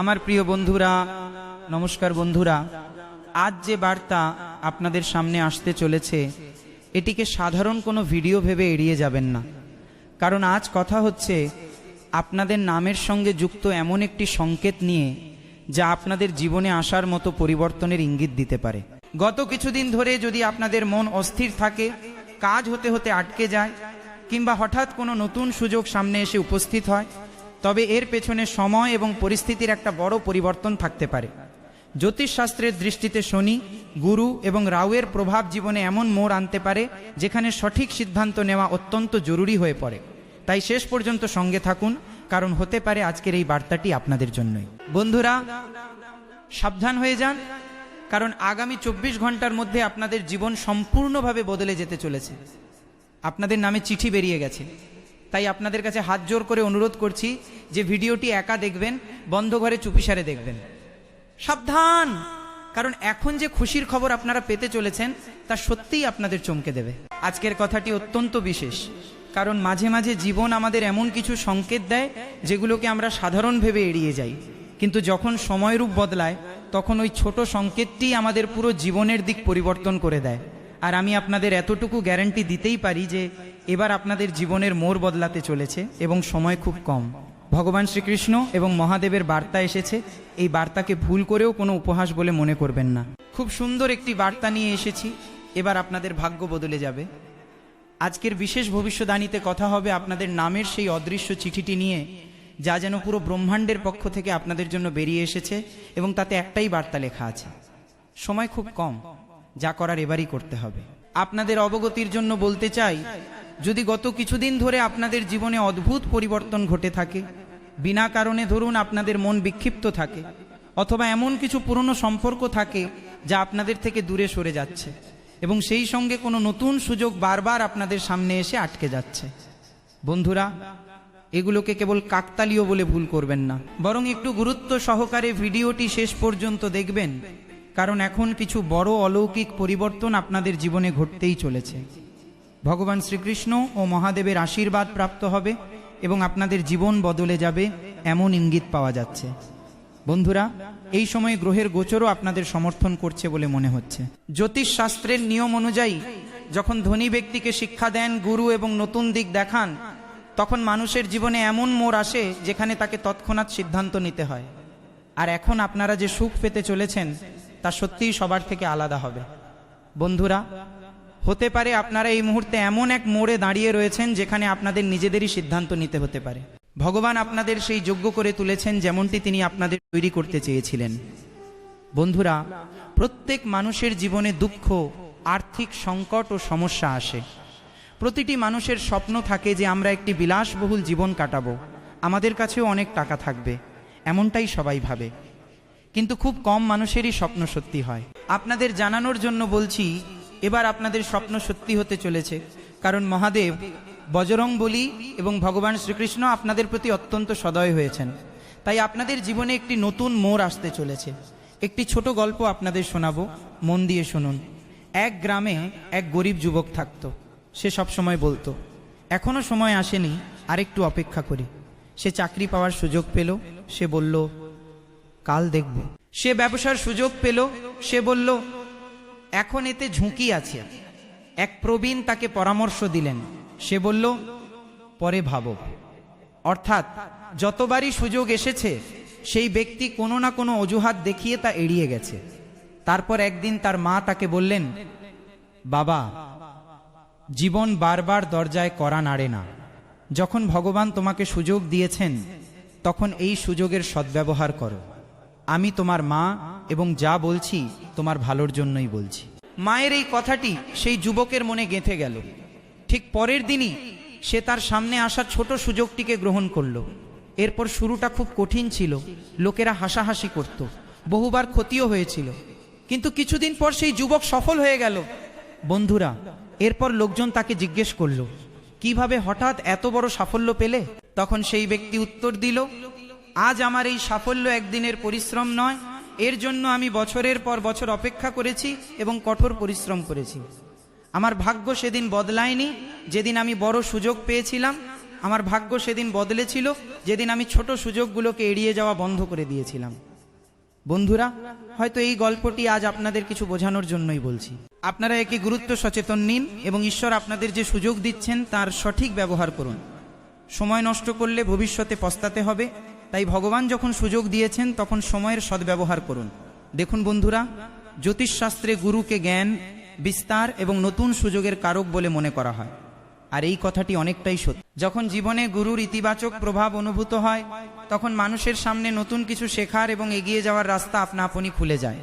আমার প্রিয় বন্ধুরা, নমস্কার বন্ধুরা। আজ যে বার্তা আপনাদের সামনে আসতে চলেছে এটিকে সাধারণ কোনো ভিডিও ভেবে এড়িয়ে যাবেন না, কারণ আজ কথা হচ্ছে আপনাদের নামের সঙ্গে যুক্ত এমন একটি সংকেত নিয়ে যা আপনাদের জীবনে আসার মতো পরিবর্তনের ইঙ্গিত দিতে পারে। গত কিছুদিন ধরে যদি আপনাদের মন অস্থির থাকে, কাজ হতে হতে আটকে যায়, কিংবা হঠাৎ কোনো নতুন সুযোগ সামনে এসে উপস্থিত হয়, তবে এর পেছনে সময় এবং পরিস্থিতির একটা বড় পরিবর্তন থাকতে পারে। জ্যোতিষশাস্ত্রের দৃষ্টিতে শনি, গুরু এবং রাহুর প্রভাব জীবনে এমন মোড় আনতে পারে যেখানে সঠিক সিদ্ধান্ত নেওয়া অত্যন্ত জরুরি হয়ে পড়ে। তাই শেষ পর্যন্ত সঙ্গে থাকুন, কারণ হতে পারে আজকের এই বার্তাটি আপনাদের জন্যই। বন্ধুরা, সাবধান হয়ে যান, কারণ আগামী 24 ঘন্টার মধ্যে আপনাদের জীবন সম্পূর্ণভাবে বদলে যেতে চলেছে। আপনাদের নামে চিঠি বেরিয়ে গেছে, তাই আপনাদের কাছে হাত জোর করে অনুরোধ করছি যে ভিডিওটি একা দেখবেন, বন্ধ ঘরে চুপিসারে দেখবেন। সাবধান, কারণ এখন যে খুশির খবর আপনারা পেতে চলেছেন তা সত্যিই আপনাদের চমকে দেবে। আজকের কথাটি অত্যন্ত বিশেষ, কারণ মাঝে মাঝে জীবন আমাদের এমন কিছু সংকেত দেয় যেগুলোকে আমরা সাধারণ ভেবে এড়িয়ে যাই, কিন্তু যখন সময়রূপ বদলায় তখন ওই ছোট সংকেতটি আমাদের পুরো জীবনের দিক পরিবর্তন করে দেয়। আর আমি আপনাদের এতটুকু গ্যারান্টি দিতেই পারি যে এবার আপনাদের জীবনের মোড় বদলাতে চলেছে এবং সময় খুব কম। ভগবান শ্রীকৃষ্ণ এবং মহাদেবের বার্তা এসেছে, এই বার্তাকে ভুল করেও কোনো উপহাস বলে মনে করবেন না। খুব সুন্দর একটি বার্তা নিয়ে এসেছি, এবার আপনাদের ভাগ্য বদলে যাবে। আজকের বিশেষ ভবিষ্যদ্বাণীতে কথা হবে আপনাদের নামের সেই অদৃশ্য চিঠিটি নিয়ে, যা যেন পুরো ব্রহ্মাণ্ডের পক্ষ থেকে আপনাদের জন্য বেরিয়ে এসেছে এবং তাতে একটাই বার্তা লেখা আছে। সময় খুব কম, যা করার এবারই করতে হবে। আপনাদের অবগতির জন্য বলতে চাই, যদি গত কিছুদিন ধরে আপনাদের জীবনে অদ্ভুত পরিবর্তন ঘটে থাকে, বিনা কারণে ধরুন আপনাদের মন বিক্ষিপ্ত থাকে, অথবা এমন কিছু পুরনো সম্পর্ক থাকে যা আপনাদের থেকে দূরে সরে যাচ্ছে এবং সেই সঙ্গে কোনো নতুন সুযোগ বারবার আপনাদের সামনে এসে আটকে যাচ্ছে, বন্ধুরা, এগুলোকে কেবল কাকতালীয় বলে ভুল করবেন না, বরং একটু গুরুত্ব সহকারে ভিডিওটি শেষ পর্যন্ত দেখবেন, কারণ এখন কিছু বড় অলৌকিক পরিবর্তন আপনাদের জীবনে ঘটতেই চলেছে। ভগবান শ্রীকৃষ্ণ ও মহাদেবের আশীর্বাদ প্রাপ্ত হবে এবং আপনাদের জীবন বদলে যাবে এমন ইঙ্গিত পাওয়া যাচ্ছে। বন্ধুরা, এই সময় গ্রহের গোচরও আপনাদের সমর্থন করছে বলে মনে হচ্ছে। জ্যোতিষশাস্ত্রের নিয়ম অনুযায়ী যখন ধনী ব্যক্তিকে শিক্ষা দেন গুরু এবং নতুন দিক দেখান, তখন মানুষের জীবনে এমন মোড় আসে যেখানে তাকে তৎক্ষণাৎ সিদ্ধান্ত নিতে হয়। আর এখন আপনারা যে সুখ পেতে চলেছেন তা সত্যিই সবার থেকে আলাদা হবে। বন্ধুরা, হতে পারে আপনারা এই মুহূর্তে এমন এক মোড়ে দাঁড়িয়ে রয়েছেন যেখানে আপনাদের নিজেদেরই সিদ্ধান্ত নিতে হতে পারে। ভগবান আপনাদের সেই যোগ্য করে তুলেছেন যেমনটি তিনি আপনাদের তৈরি করতে চেয়েছিলেন। বন্ধুরা, প্রত্যেক মানুষের জীবনে দুঃখ, আর্থিক সংকট ও সমস্যা আসে। প্রতিটি মানুষের স্বপ্ন থাকে যে আমরা একটি বিলাসবহুল জীবন কাটাবো, আমাদের কাছেও অনেক টাকা থাকবে, এমনটাই সবাই ভাবে, কিন্তু খুব কম মানুষেরই স্বপ্ন সত্যি হয়। আপনাদের জানানোর জন্য বলছি, এবার আপনাদের স্বপ্ন সত্যি হতে চলেছে, কারণ মহাদেব, বজরংবলী এবং ভগবান শ্রীকৃষ্ণ আপনাদের প্রতি অত্যন্ত সদয় হয়েছেন। তাই আপনাদের জীবনে একটি নতুন মোড় আসতে চলেছে। একটি ছোট গল্প আপনাদের শোনাবো, মন দিয়ে শুনুন। এক গ্রামে এক গরিব যুবক থাকতো। সে সব সময় বলতো, এখনো সময় আসেনি, আরেকটু অপেক্ষা করি। সে চাকরি পাওয়ার সুযোগ পেল, সে বলল কাল দেখব। সে ব্যবসার সুযোগ পেল, সে বলল এখন এতে ঝুঁকি আছে। এক প্রবীণ তাকে পরামর্শ দিলেন, সে বলল পরে ভাবো। অর্থাৎ যতবারই সুযোগ এসেছে সেই ব্যক্তি কোনো না কোনো অজুহাত দেখিয়ে তা এড়িয়ে গেছে। তারপর একদিন তার মা তাকে বললেন, বাবা, জীবন বারবার দরজায় কড়া নাড়ে না। যখন ভগবান তোমাকে সুযোগ দিয়েছেন তখন এই সুযোগের সদ্ব্যবহার করো। আমি তোমার মা এবং যা বলছি তোমার ভালোর জন্যই বলছি। মায়ের এই কথাটি সেই যুবকের মনে গেঁথে গেল। ঠিক পরের দিনই সে তার সামনে আসা ছোট সুযোগটিকে গ্রহণ করল। এরপর শুরুটা খুব কঠিন ছিল, লোকেরা হাসাহাসি করত, বহুবার ক্ষতিও হয়েছিল, কিন্তু কিছুদিন পর সেই যুবক সফল হয়ে গেল। বন্ধুরা, এরপর লোকজন তাকে জিজ্ঞেস করল, কিভাবে হঠাৎ এত বড় সাফল্য পেলে? তখন সেই ব্যক্তি উত্তর দিল, আজ আমার এই সাফল্য একদিনের পরিশ্রম নয়, এর জন্য আমি বছরের পর বছর অপেক্ষা করেছি এবং কঠোর পরিশ্রম করেছি। আমার ভাগ্য সেদিন বদলায়নি যেদিন আমি বড় সুযোগ পেয়েছিলাম, আমার ভাগ্য সেদিন বদলেছিল যেদিন আমি ছোট সুযোগগুলোকে এড়িয়ে যাওয়া বন্ধ করে দিয়েছিলাম। বন্ধুরা, হয়তো এই গল্পটি আজ আপনাদের কিছু বোঝানোর জন্যই বলছি। আপনারা একে গুরুত্ব সচেতন নিন এবং ঈশ্বর আপনাদের যে সুযোগ দিচ্ছেন তার সঠিক ব্যবহার করুন। সময় নষ্ট করলে ভবিষ্যতে পস্তাতে হবে, তাই ভগবান যখন সুযোগ দিয়েছেন তখন সময়ের সদ্ব্যবহার করুন। দেখুন বন্ধুরা, জ্যোতিষশাস্ত্রে গুরুকে জ্ঞান, বিস্তার এবং নতুন সুযোগের কারক বলে মনে করা হয়, আর এই কথাটি অনেকটাই সত্যি। যখন জীবনে গুরুর ইতিবাচক প্রভাব অনুভূত হয় তখন মানুষের সামনে নতুন কিছু শেখার এবং এগিয়ে যাওয়ার রাস্তা আপনা আপনি খুলে যায়।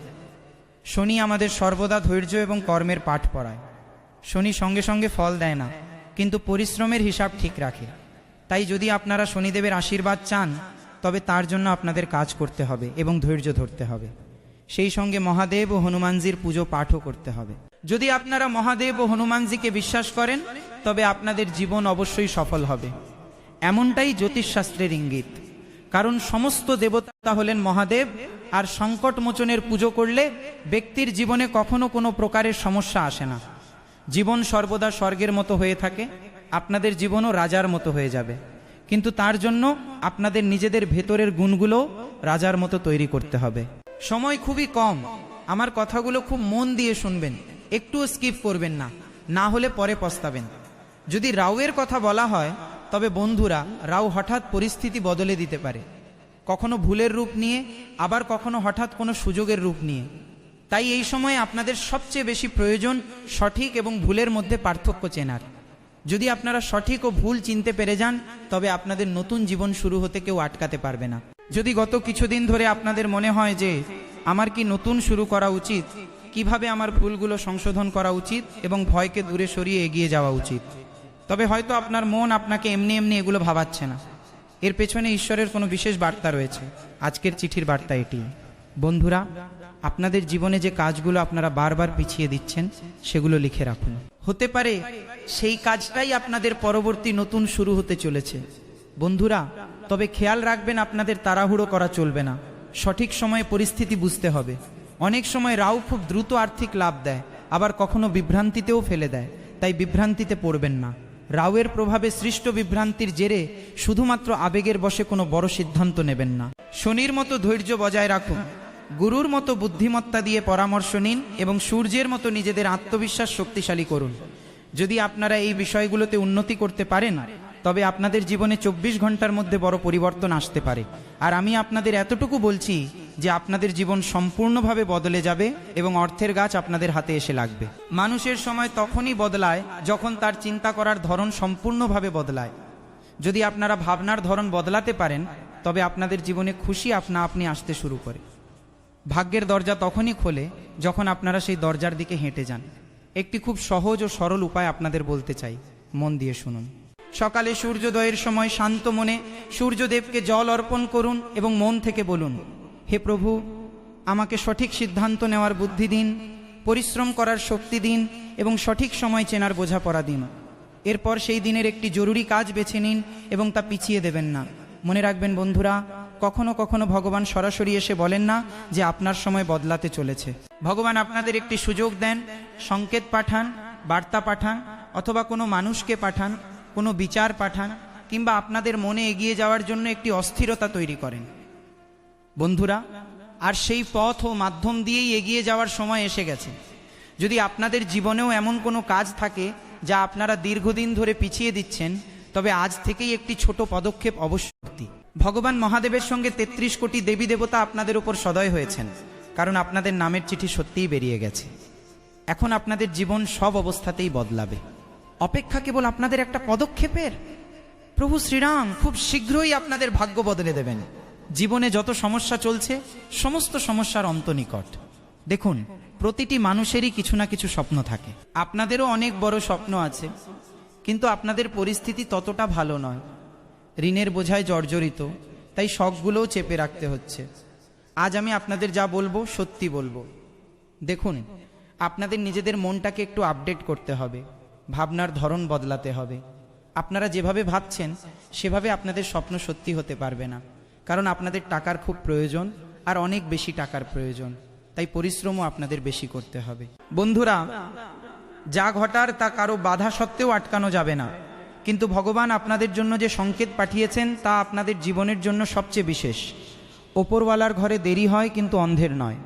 শনি আমাদের সর্বদা ধৈর্য এবং কর্মের পাঠ পড়ায়। শনি সঙ্গে সঙ্গে ফল দেয় না, কিন্তু পরিশ্রমের হিসাব ঠিক রাখে। তাই যদি আপনারা শনিদেবের আশীর্বাদ চান তবে তার জন্য আপনাদের কাজ করতে হবে এবং ধৈর্য ধরতে হবে। সেই সঙ্গে মহাদেব ও হনুমানজির পুজো পাঠও করতে হবে। যদি আপনারা মহাদেব ও হনুমানজিকে বিশ্বাস করেন তবে আপনাদের জীবন অবশ্যই সফল হবে। এমনটাই জ্যোতিষশাস্ত্রের ইঙ্গিত। কারণ সমস্ত দেবতা হলেন মহাদেব, আর সংকট মোচনের পুজো করলে ব্যক্তির জীবনে কখনো কোনো প্রকারের সমস্যা আসে না। জীবন সর্বদা স্বর্গের মতো হয়ে থাকে, আপনাদের জীবনও রাজার মতো হয়ে যাবে। কিন্তু তার জন্য আপনাদের নিজেদের ভেতরের গুণগুলো রাজার মতো তৈরি করতে হবে। সময় খুবই কম, আমার কথাগুলো খুব মন দিয়ে শুনবেন, একটুও স্কিপ করবেন না, না হলে পরে পস্তাবেন। যদি রাউয়ের কথা বলা হয় তবে বন্ধুরা, রাউ হঠাৎ পরিস্থিতি বদলে দিতে পারে, কখনো ভুলের রূপ নিয়ে, আবার কখনো হঠাৎ কোনো সুযোগের রূপ নিয়ে। তাই এই সময়ে আপনাদের সবচেয়ে বেশি প্রয়োজন সঠিক এবং ভুলের মধ্যে পার্থক্য চেনার। যদি আপনারা সঠিক ও ভুল চিনতে পেরে যান তবে আপনাদের নতুন জীবন শুরু হতে কেউ আটকাতে পারবে না। যদি গত কিছুদিন ধরে আপনাদের মনে হয় যে আমার কি নতুন শুরু করা উচিত, কিভাবে আমার ভুলগুলো সংশোধন করা উচিত এবং ভয়কে দূরে সরিয়ে এগিয়ে যাওয়া উচিত, তবে হয়তো আপনার মন আপনাকে এমনি এমনি এগুলো ভাবাচ্ছে না। এর পেছনে ঈশ্বরের কোনো বিশেষ বার্তা রয়েছে। আজকের চিঠির বার্তা এটি। বন্ধুরা, আপনাদের জীবনে যে কাজগুলো আপনারা বারবার পিছিয়ে দিচ্ছেন সেগুলো লিখে রাখুন। হতে পারে সেই কাজটাই আপনাদের পরবর্তী নতুন শুরু হতে চলেছে। বন্ধুরা, তবে খেয়াল রাখবেন আপনাদের তাড়াহুড়ো করা চলবে না, সঠিক সময়ে পরিস্থিতি বুঝতে হবে। অনেক সময় রাউ খুব দ্রুত আর্থিক লাভ দেয়, আবার কখনো বিভ্রান্তিতেও ফেলে দেয়, তাই বিভ্রান্তিতে পড়বেন না। রাউয়ের প্রভাবে সৃষ্ট বিভ্রান্তির জেরে শুধুমাত্র আবেগের বশে কোনো বড় সিদ্ধান্ত নেবেন না। শনির মতো ধৈর্য বজায় রাখুন, গুরুর মতো বুদ্ধিমত্তা দিয়ে পরামর্শ নিন এবং সূর্যের মতো নিজেদের আত্মবিশ্বাস শক্তিশালী করুন। যদি আপনারা এই বিষয়গুলোতে উন্নতি করতে পারেন তবে আপনাদের জীবনে 24 ঘন্টার মধ্যে বড় পরিবর্তন আসতে পারে। আর আমি আপনাদের এতটুকু বলছি যে আপনাদের জীবন সম্পূর্ণভাবে বদলে যাবে এবং অর্থের গাছ আপনাদের হাতে এসে লাগবে। মানুষের সময় তখনই বদলায় যখন তার চিন্তা করার ধরন সম্পূর্ণভাবে বদলায়। যদি আপনারা ভাবনার ধরন বদলাতে পারেন তবে আপনাদের জীবনে খুশি আপনা আপনি আসতে শুরু করে। ভাগ্যের দরজা তখনই খোলে যখন আপনারা সেই দরজার দিকে হেঁটে যান। একটি খুব সহজ ও সরল উপায় আপনাদের বলতে চাই, মন দিয়ে শুনুন। সকালে সূর্যোদয়ের সময় শান্ত মনে সূর্যদেবকে জল অর্পণ করুন এবং মন থেকে বলুন, হে প্রভু, আমাকে সঠিক সিদ্ধান্ত নেওয়ার বুদ্ধি দিন, পরিশ্রম করার শক্তি দিন এবং সঠিক সময় চেনার বোঝাপড়া দিন। এরপর সেই দিনের একটি জরুরি কাজ বেছে নিন এবং তা পিছিয়ে দেবেন না। মনে রাখবেন বন্ধুরা, কখনো কখনো ভগবান সরাসরি এসে বলেন না যে আপনার সময় বদলাতে চলেছে। ভগবান আপনাদের একটি সুযোগ দেন, সংকেত পাঠান, বার্তা পাঠান, অথবা কোনো মানুষকে পাঠান, কোনো বিচার পাঠান, কিংবা আপনাদের মনে এগিয়ে যাওয়ার জন্য একটি অস্থিরতা তৈরি করেন। বন্ধুরা, আর সেই পথ ও মাধ্যম দিয়েই এগিয়ে যাওয়ার সময় এসে গেছে। যদি আপনাদের জীবনেও এমন কোনো কাজ থাকে যা আপনারা দীর্ঘদিন ধরে পিছিয়ে দিচ্ছেন তবে আজ থেকেই একটি ছোট পদক্ষেপ অবশ্যই। ভগবান মহাদেবের সঙ্গে 33 কোটি দেবী দেবতা আপনাদের উপর সদয় হয়েছেন, কারণ আপনাদের নামের চিঠি সত্যিই বেরিয়ে গেছে। এখন আপনাদের জীবন সব অবস্থাতেই বদলাবে। অপেক্ষা কেবল আপনাদের একটা পদক্ষেপের। প্রভু শ্রীরাম খুব শীঘ্রই আপনাদের ভাগ্য বদলে দেবেন। জীবনে যত সমস্যা চলছে সমস্ত সমস্যার অন্ত নিকট। দেখুন, প্রতিটি মানুষেরই কিছু না কিছু স্বপ্ন থাকে। আপনাদেরও অনেক বড় স্বপ্ন আছে, কিন্তু আপনাদের পরিস্থিতি ততটা ভালো নয়। ঋণের বোঝায় জর্জরিত, তাই শখগুলোও চেপে রাখতে হচ্ছে। আজ আমি আপনাদের যা বলবো সত্যি বলবো। দেখুন, আপনাদের নিজেদের মনটাকে একটু আপডেট করতে হবে, ভাবনার ধরন বদলাতে হবে। আপনারা যেভাবে ভাবছেন সেভাবে আপনাদের স্বপ্ন সত্যি হতে পারবে না, কারণ আপনাদের টাকার খুব প্রয়োজন, আর অনেক বেশি টাকার প্রয়োজন। তাই পরিশ্রমও আপনাদের বেশি করতে হবে। বন্ধুরা, যা ঘটার তা কারো বাধা সত্ত্বেও আটকানো যাবে না, কিন্তু ভগবান আপনাদের জন্য যে সংকেত পাঠিয়েছেন তা আপনাদের জীবনের জন্য সবচেয়ে বিশেষ। ওপরওয়ালার ঘরে দেরি হয় কিন্তু অন্ধের নয়,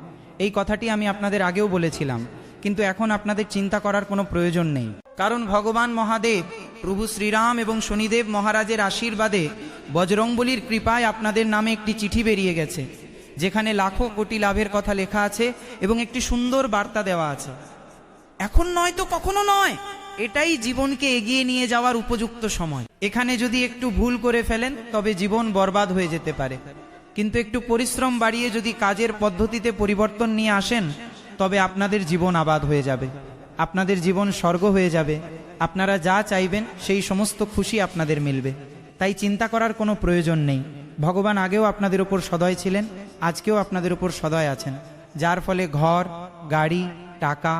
এই কথাটি আমি আপনাদের আগেও বলেছিলাম, কিন্তু এখন আপনাদের চিন্তা করার কোনো প্রয়োজন নেই। কারণ ভগবান মহাদেব, প্রভু শ্রীরাম এবং শনিদেব মহারাজের আশীর্বাদে বজরংবলীর কৃপায় আপনাদের নামে একটি চিঠি বেরিয়ে গেছে, যেখানে লাখো কোটি লাভের কথা লেখা আছে এবং একটি সুন্দর বার্তা দেওয়া আছে। এখন নয় তো কখনো নয়, এটাই জীবনকে এগিয়ে নিয়ে যাওয়ার উপযুক্ত সময়। এখানে যদি একটু ভুল করে ফেলেন তবে জীবন বরবাদ হয়ে যেতে পারে, কিন্তু একটু পরিশ্রম বাড়িয়ে যদি কাজের পদ্ধতিতে পরিবর্তন নিয়ে আসেন তবে আপনাদের জীবন আবাদ হয়ে যাবে, আপনাদের জীবন স্বর্গ হয়ে যাবে। আপনারা যা চাইবেন সেই সমস্ত খুশি আপনাদের মিলবে। তাই চিন্তা করার কোনো প্রয়োজন নেই। ভগবান আগেও আপনাদের উপর সদয় ছিলেন, আজকেও আপনাদের উপর সদয় আছেন, যার ফলে ঘর, গাড়ি, টাকা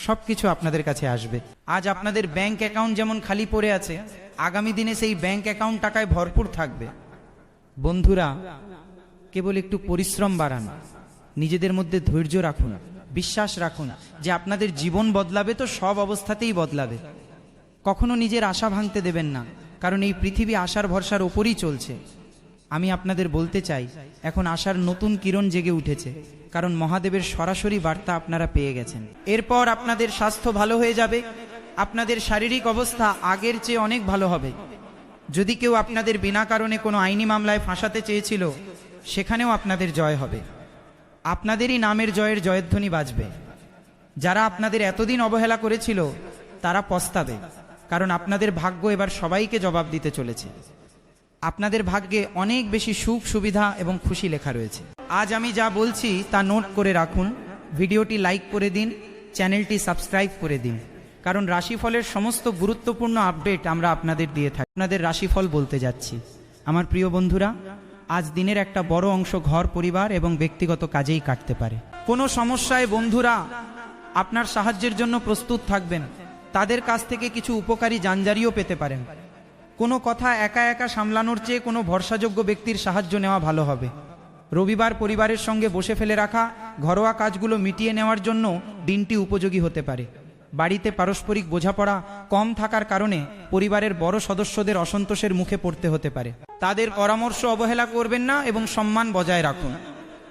সব কিছু আপনাদের কাছে আসবে। আজ আপনাদের ব্যাংক অ্যাকাউন্ট যেমন খালি পড়ে আছে, আগামী দিনে সেই ব্যাংক অ্যাকাউন্ট টাকায় ভরপুর থাকবে। বন্ধুরা, কেবল একটু পরিশ্রম বাড়ান, নিজেদের মধ্যে ধৈর্য রাখুন, বিশ্বাস রাখুন যে আপনাদের জীবন বদলাবে তো সব অবস্থাতেই বদলাবে। কখনো নিজের আশা ভাঙতে দেবেন না, কারণ এই পৃথিবী আশার ভরসার ওপরই চলছে। আমি আপনাদের বলতে চাই, এখন আশার নতুন কিরণ জেগে উঠেছে, কারণ মহাদেবের সরাসরি বার্তা আপনারা পেয়ে গেছেন। এরপর আপনাদের স্বাস্থ্য ভালো হয়ে যাবে, আপনাদের শারীরিক অবস্থা আগের চেয়ে অনেক ভালো হবে। যদি কেউ আপনাদের বিনা কারণে কোনো আইনি মামলায় ফাঁসাতে চেয়েছিল, সেখানেও আপনাদের জয় হবে। আপনাদেরই নামের জয়ের জয়ধ্বনি বাজবে। যারা আপনাদের এতদিন অবহেলা করেছিল তারা পস্তাবে, কারণ আপনাদের ভাগ্য এবার সবাইকে জবাব দিতে চলেছে। আপনাদের ভাগ্যে অনেক বেশি সুখ, সুবিধা এবং খুশি লেখা রয়েছে। আজ আমি যা বলছি তা নোট করে রাখুন, ভিডিওটি লাইক করে দিন, চ্যানেলটি সাবস্ক্রাইব করে দিন, কারণ রাশিফলের সমস্ত গুরুত্বপূর্ণ আপডেট আমরা আপনাদের দিয়ে থাকি। আপনাদের রাশিফল বলতে যাচ্ছি। আমার প্রিয় বন্ধুরা, আজ দিনের একটা বড় অংশ ঘর, পরিবার এবং ব্যক্তিগত কাজেই কাটতে পারে। কোনো সমস্যায় বন্ধুরা আপনার সাহায্যের জন্য প্রস্তুত থাকবেন, তাদের কাছ থেকে কিছু উপকারী জানজারিও পেতে পারেন। কোনো কথা একা একা সামলানোর চেয়ে কোনো ভরসাযোগ্য ব্যক্তির সাহায্য নেওয়া ভালো হবে। রবিবার পরিবারের সঙ্গে বসে ফেলে রাখা ঘরোয়া কাজগুলো মিটিয়ে নেওয়ার জন্য দিনটি উপযোগী হতে পারে। বাড়িতে পারস্পরিক বোঝাপড়া কম থাকার কারণে পরিবারের বড় সদস্যদের অসন্তোষের মুখে পড়তে হতে পারে। তাদের পরামর্শ অবহেলা করবেন না এবং সম্মান বজায় রাখুন।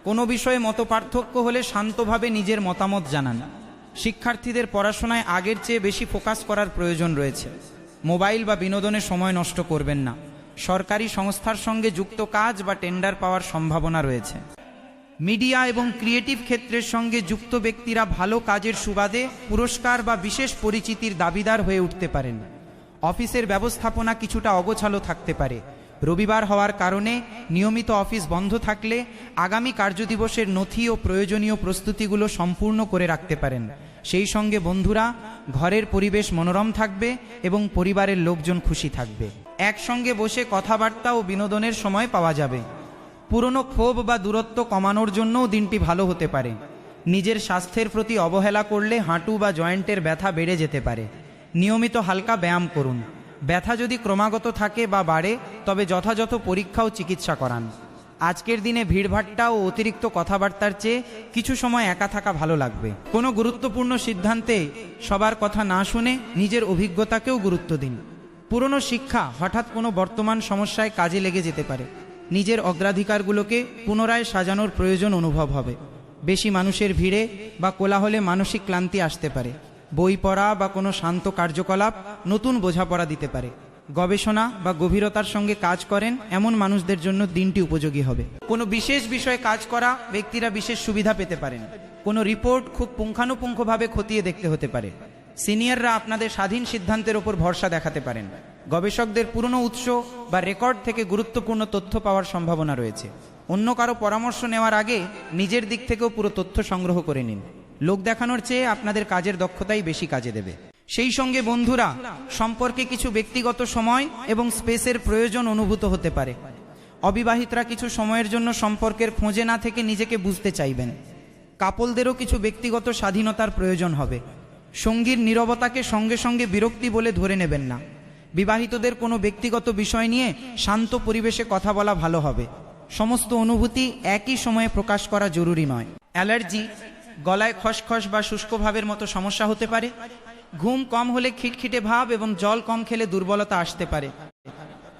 কোনো বিষয়ে মতপার্থক্য হলে শান্তভাবে নিজের মতামত জানান। শিক্ষার্থীদের পড়াশোনায় আগের চেয়ে বেশি ফোকাস করার প্রয়োজন রয়েছে। মোবাইল বা বিনোদনে সময় নষ্ট করবেন না। সরকারি সংস্থার সঙ্গে যুক্ত কাজ বা টেন্ডার পাওয়ার সম্ভাবনা রয়েছে। মিডিয়া এবং ক্রিয়েটিভ ক্ষেত্রের সঙ্গে যুক্ত ব্যক্তিরা ভালো কাজের সুবাদে পুরস্কার বা বিশেষ পরিচিতির দাবিদার হয়ে উঠতে পারেন। অফিসের ব্যবস্থাপনা কিছুটা অগোছালো থাকতে পারে। রবিবার হওয়ার কারণে নিয়মিত অফিস বন্ধ থাকলে আগামী কার্যদিবসের নথি ও প্রয়োজনীয় প্রস্তুতিগুলো সম্পূর্ণ করে রাখতে পারেন। সেই সঙ্গে বন্ধুরা, ঘরের পরিবেশ মনোরম থাকবে এবং পরিবারের লোকজন খুশি থাকবে। একসঙ্গে বসে কথাবার্তা ও বিনোদনের সময় পাওয়া যাবে। পুরনো ক্ষোভ বা দূরত্ব কমানোর জন্যও দিনটি ভালো হতে পারে। নিজের স্বাস্থ্যের প্রতি অবহেলা করলে হাঁটু বা জয়েন্টের ব্যথা বেড়ে যেতে পারে। নিয়মিত হালকা ব্যায়াম করুন। ব্যথা যদি ক্রমাগত থাকে বা বাড়ে তবে যথাযথ পরীক্ষা ও চিকিৎসা করান। আজকের দিনে ভিড়ভাট্টা ও অতিরিক্ত কথাবার্তার চেয়ে কিছু সময় একা থাকা ভালো লাগবে। কোনো গুরুত্বপূর্ণ সিদ্ধান্তে সবার কথা না শুনে নিজের অভিজ্ঞতাকেও গুরুত্ব দিন। পুরনো শিক্ষা হঠাৎ কোনো বর্তমান সমস্যায় কাজে লেগে যেতে পারে। নিজের অগ্রাধিকারগুলোকে পুনরায় সাজানোর প্রয়োজন অনুভব হবে। বেশি মানুষের ভিড়ে বা কোলাহলে মানসিক ক্লান্তি আসতে পারে। বই পড়া বা কোনো শান্ত কার্যকলাপ নতুন বোঝাপড়া দিতে পারে। গবেষণা বা গভীরতার সঙ্গে কাজ করেন এমন মানুষদের জন্য দিনটি উপযোগী হবে। কোনো বিশেষ বিষয়ে কাজ করা ব্যক্তিরা বিশেষ সুবিধা পেতে পারেন। কোনো রিপোর্ট খুব পুঙ্খানুপুঙ্খভাবে খতিয়ে দেখতে হতে পারে। সিনিয়ররা আপনাদের স্বাধীন সিদ্ধান্তের ওপর ভরসা দেখাতে পারেন। গবেষকদের পুরনো উৎস বা রেকর্ড থেকে গুরুত্বপূর্ণ তথ্য পাওয়ার সম্ভাবনা রয়েছে। অন্য কারো পরামর্শ নেওয়ার আগে নিজের দিক থেকেও পুরো তথ্য সংগ্রহ করে নিন। লোক দেখানোর চেয়ে আপনাদের কাজের দক্ষতাই বেশি কাজে দেবে। সেই সঙ্গে বন্ধুরা, সম্পর্কে কিছু ব্যক্তিগত সময় এবং স্পেসের প্রয়োজন অনুভূত হতে পারে। অবিবাহিতরা কিছু সময়ের জন্য সম্পর্কের খোঁজে না থেকে নিজেকে বুঝতে চাইবেন। কাপলদেরও কিছু ব্যক্তিগত স্বাধীনতার প্রয়োজন হবে। সঙ্গীর নীরবতাকে সঙ্গে সঙ্গে বিরক্তি বলে ধরে নেবেন না। বিবাহিতদের কোনো ব্যক্তিগত বিষয় নিয়ে শান্ত পরিবেশে কথা বলা ভালো হবে। সমস্ত অনুভূতি একই সময়ে প্রকাশ করা জরুরি নয়। অ্যালার্জি, গলায় খসখস বা শুষ্কভাবের মতো সমস্যা হতে পারে। ঘুম কম হলে খিটখিটে ভাব এবং জল কম খেলে দুর্বলতা আসতে পারে।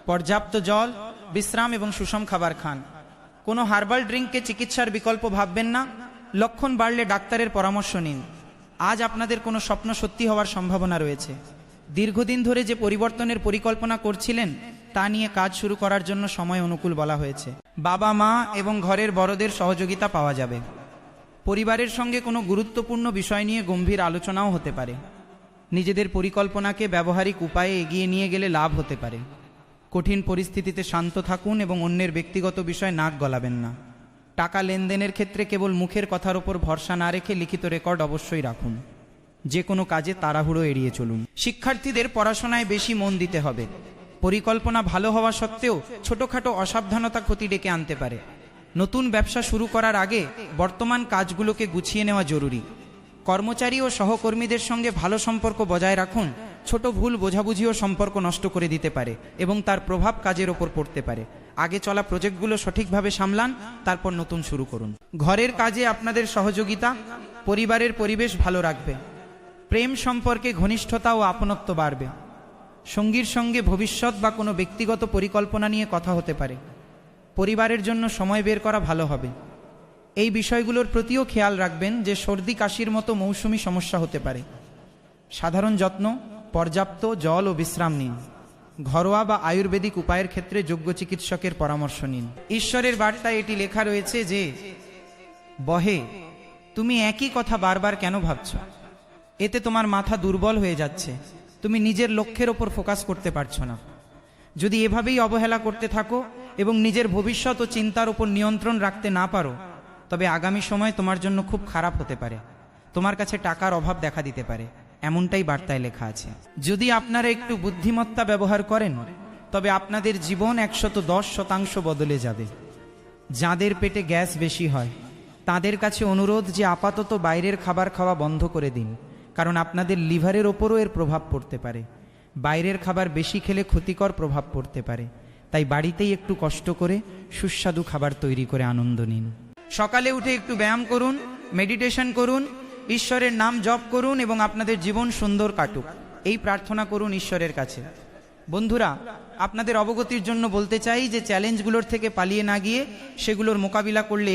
পর্যাপ্ত জল, বিশ্রাম এবং সুষম খাবার খান। কোনো হার্বাল ড্রিঙ্ককে চিকিৎসার বিকল্প ভাববেন না। লক্ষণ বাড়লে ডাক্তারের পরামর্শ নিন। আজ আপনাদের কোনো স্বপ্ন সত্যি হওয়ার সম্ভাবনা রয়েছে। দীর্ঘদিন ধরে যে পরিবর্তনের পরিকল্পনা করছিলেন তা নিয়ে কাজ শুরু করার জন্য সময় অনুকূল বলা হয়েছে। বাবা মা এবং ঘরের বড়দের সহযোগিতা পাওয়া যাবে। পরিবারের সঙ্গে কোনো গুরুত্বপূর্ণ বিষয় নিয়ে গম্ভীর আলোচনাও হতে পারে। নিজেদের পরিকল্পনাকে ব্যবহারিক উপায়ে এগিয়ে নিয়ে গেলে লাভ হতে পারে। কঠিন পরিস্থিতিতে শান্ত থাকুন এবং অন্যের ব্যক্তিগত বিষয় নাক গলাবেন না। টাকা লেনদেনের ক্ষেত্রে কেবল মুখের কথার ওপর ভরসা না রেখে লিখিত রেকর্ড অবশ্যই রাখুন। যে কোনো কাজে তাড়াহুড়ো এড়িয়ে চলুন। শিক্ষার্থীদের পড়াশোনায় বেশি মন দিতে হবে। পরিকল্পনা ভালো হওয়া সত্ত্বেও ছোটখাটো অসাবধানতা ক্ষতি ডেকে আনতে পারে। নতুন ব্যবসা শুরু করার আগে বর্তমান কাজগুলোকে গুছিয়ে নেওয়া জরুরি। কর্মচারী ও সহকর্মীদের সঙ্গে ভালো সম্পর্ক বজায় রাখুন। ছোট ভুল বোঝাবুঝিও সম্পর্ক নষ্ট করে দিতে পারে এবং তার প্রভাব কাজের ওপর পড়তে পারে। আগে চলা প্রজেক্টগুলো সঠিকভাবে সামলান, তারপর নতুন শুরু করুন। ঘরের কাজে আপনাদের সহযোগিতা পরিবারের পরিবেশ ভালো রাখবে। প্রেম সম্পর্কে ঘনিষ্ঠতা ও আপনত্ব বাড়বে। সঙ্গীর সঙ্গে ভবিষ্যৎ বা কোনো ব্যক্তিগত পরিকল্পনা নিয়ে কথা হতে পারে। পরিবারের জন্য সময় বের করা ভালো হবে। এই বিষয়গুলোর প্রতিও খেয়াল রাখবেন যে সর্দি কাশির মতো মৌসুমি সমস্যা হতে পারে। সাধারণ যত্ন, পর্যাপ্ত জল ও বিশ্রাম নিন। ঘরোয়া বা আয়ুর্বেদিক উপায়ের ক্ষেত্রে যোগ্য চিকিৎসকের পরামর্শ নিন। ঈশ্বরের বার্তায় এটি লেখা রয়েছে যে, বহে তুমি একই কথা বারবার কেন ভাবছ? এতে তোমার মাথা দুর্বল হয়ে যাচ্ছে। তুমি নিজের লক্ষ্যের ওপর ফোকাস করতে পারছো না। যদি এভাবেই অবহেলা করতে থাকো এবং নিজের ভবিষ্যৎ ও চিন্তার ওপর নিয়ন্ত্রণ রাখতে না পারো, তবে আগামী সময় তোমার জন্য খুব খারাপ হতে পারে। তোমার কাছে টাকার অভাব দেখা দিতে পারে, এমনটাই বার্তায় লেখা আছে। যদি আপনারা একটু বুদ্ধিমত্তা ব্যবহার করেন, তবে আপনাদের জীবন 110% বদলে যাবে। যাদের পেটে গ্যাস বেশি হয় তাদের কাছে অনুরোধ যে আপাতত বাইরের খাবার খাওয়া বন্ধ করে দিন, কারণ আপনাদের লিভারের ওপরও এর প্রভাব পড়তে পারে। বাইরের খাবার বেশি খেলে ক্ষতিকর প্রভাব পড়তে পারে। তাই বাড়িতেই একটু কষ্ট করে সুস্বাদু খাবার তৈরি করে আনন্দ নিন। সকালে উঠে একটু ব্যায়াম করুন, মেডিটেশন করুন, ঈশ্বরের নাম জপ করুন এবং আপনাদের জীবন সুন্দর কাটুক, এই প্রার্থনা করুন ঈশ্বরের কাছে। বন্ধুরা, আপনাদের অবগতির জন্য বলতে চাই যে চ্যালেঞ্জগুলোর থেকে পালিয়ে না গিয়ে সেগুলোর মোকাবিলা করলে